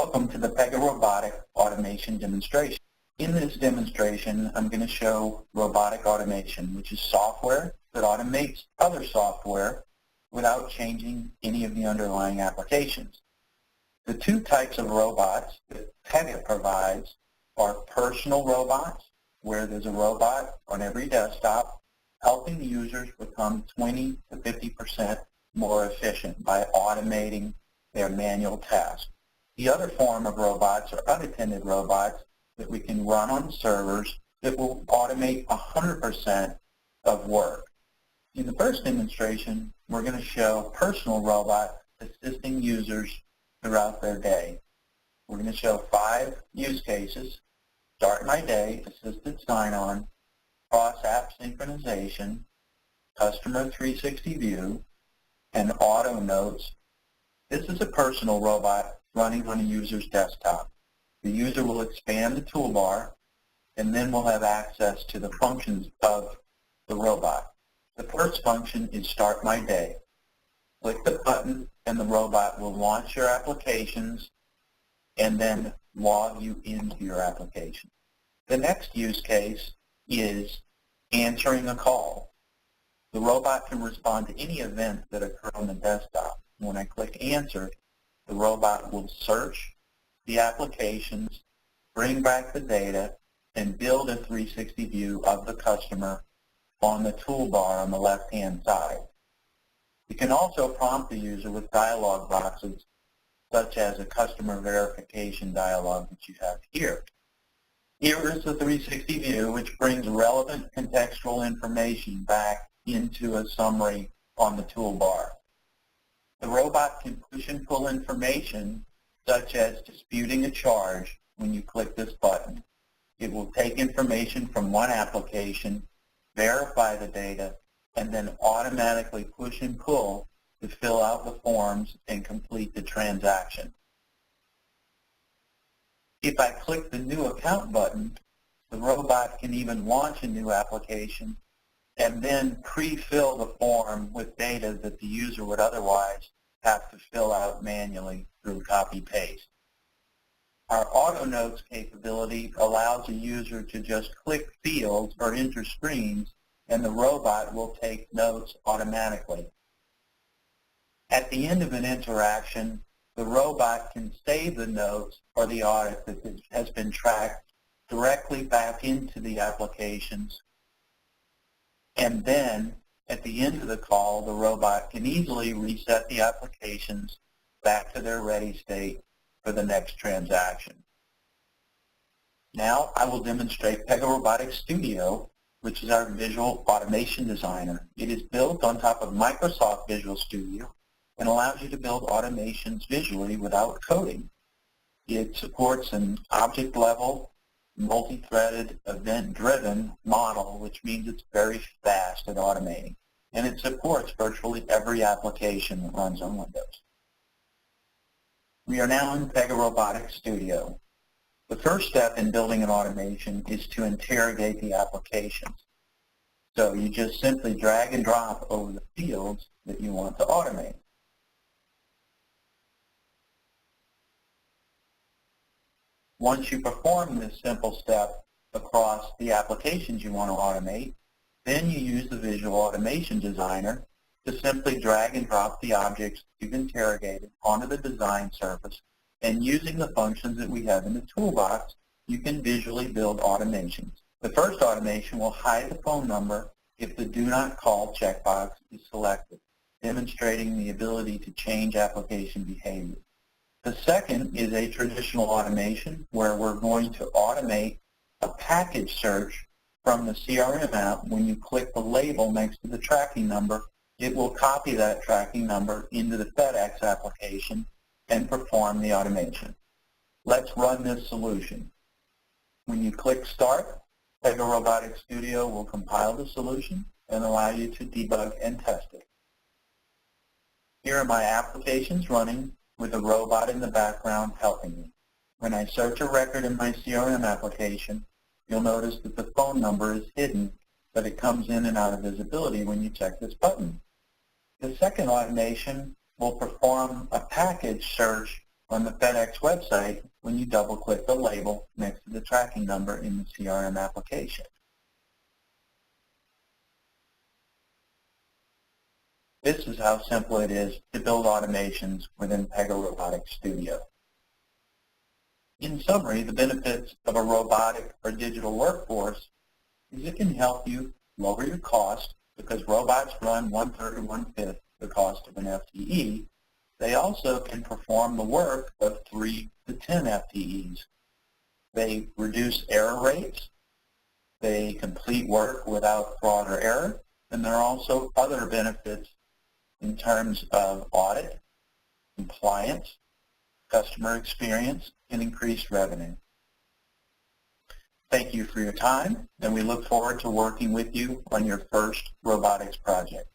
Welcome to the Pega Robotic Automation demonstration. In this demonstration, I'm going to show robotic automation, which is software that automates other software without changing any of the underlying applications. The two types of robots that Pega provides are personal robots, where there's a robot on every desktop helping users become 20 to 50% more efficient by automating their manual tasks. The other form of robots are unattended robots that we can run on servers that will automate 100% of work. In the first demonstration, we're going to show personal robot assisting users throughout their day. We're going to show 5 use cases: Start My Day, Assisted Sign-On, Cross-App Synchronization, Customer 360 View, and Auto Notes. This is a personal robot running on a user's desktop. The user will expand the toolbar and then will have access to the functions of the robot. The first function is Start My Day. Click the button and the robot will launch your applications and then log you into your application. The next use case is answering a call. The robot can respond to any events that occur on the desktop. When I click Answer, the robot will search the applications, bring back the data, and build a 360 view of the customer on the toolbar on the left-hand side. You can also prompt the user with dialog boxes, such as a customer verification dialog that you have here. Here is the 360 view, which brings relevant contextual information back into a summary on the toolbar. The robot can push and pull information, such as disputing a charge, when you click this button. It will take information from one application, verify the data, and then automatically push and pull to fill out the forms and complete the transaction. If I click the New Account button, the robot can even launch a new application and then pre-fill the form with data that the user would otherwise have to fill out manually through copy-paste. Our Auto Notes capability allows a user to just click fields or enter screens, and the robot will take notes automatically. At the end of an interaction, the robot can save the notes or the audit that has been tracked directly back into the applications, and then at the end of the call, the robot can easily reset the applications back to their ready state for the next transaction. Now I will demonstrate Pega Robotics Studio, which is our visual automation designer. It is built on top of Microsoft Visual Studio and allows you to build automations visually without coding. It supports an object-level, multi-threaded, event-driven model, which means it's very fast at automating. And it supports virtually every application that runs on Windows. We are now in Pega Robotics Studio. The first step in building an automation is to interrogate the applications. So you just simply drag and drop over the fields that you want to automate. Once you perform this simple step across the applications you want to automate, then you use the Visual Automation Designer to simply drag and drop the objects you've interrogated onto the design surface, and using the functions that we have in the toolbox, you can visually build automations. The first automation will hide the phone number if the Do Not Call checkbox is selected, demonstrating the ability to change application behavior. The second is a traditional automation where we're going to automate a package search from the CRM app. When you click the label next to the tracking number, it will copy that tracking number into the FedEx application and perform the automation. Let's run this solution. When you click Start, Pega Robotics Studio will compile the solution and allow you to debug and test it. Here are my applications running with a robot in the background helping me. When I search a record in my CRM application, you'll notice that the phone number is hidden, but it comes in and out of visibility when you check this button. The second automation will perform a package search on the FedEx website when you double-click the label next to the tracking number in the CRM application. This is how simple it is to build automations within Pega Robotics Studio. In summary, the benefits of a robotic or digital workforce is it can help you lower your cost because robots run 1/3 or 1/5 the cost of an FTE. They also can perform the work of 3 to 10 FTEs. They reduce error rates. They complete work without fraud or error. And there are also other benefits in terms of audit, compliance, customer experience, and increased revenue. Thank you for your time, and we look forward to working with you on your first robotics project.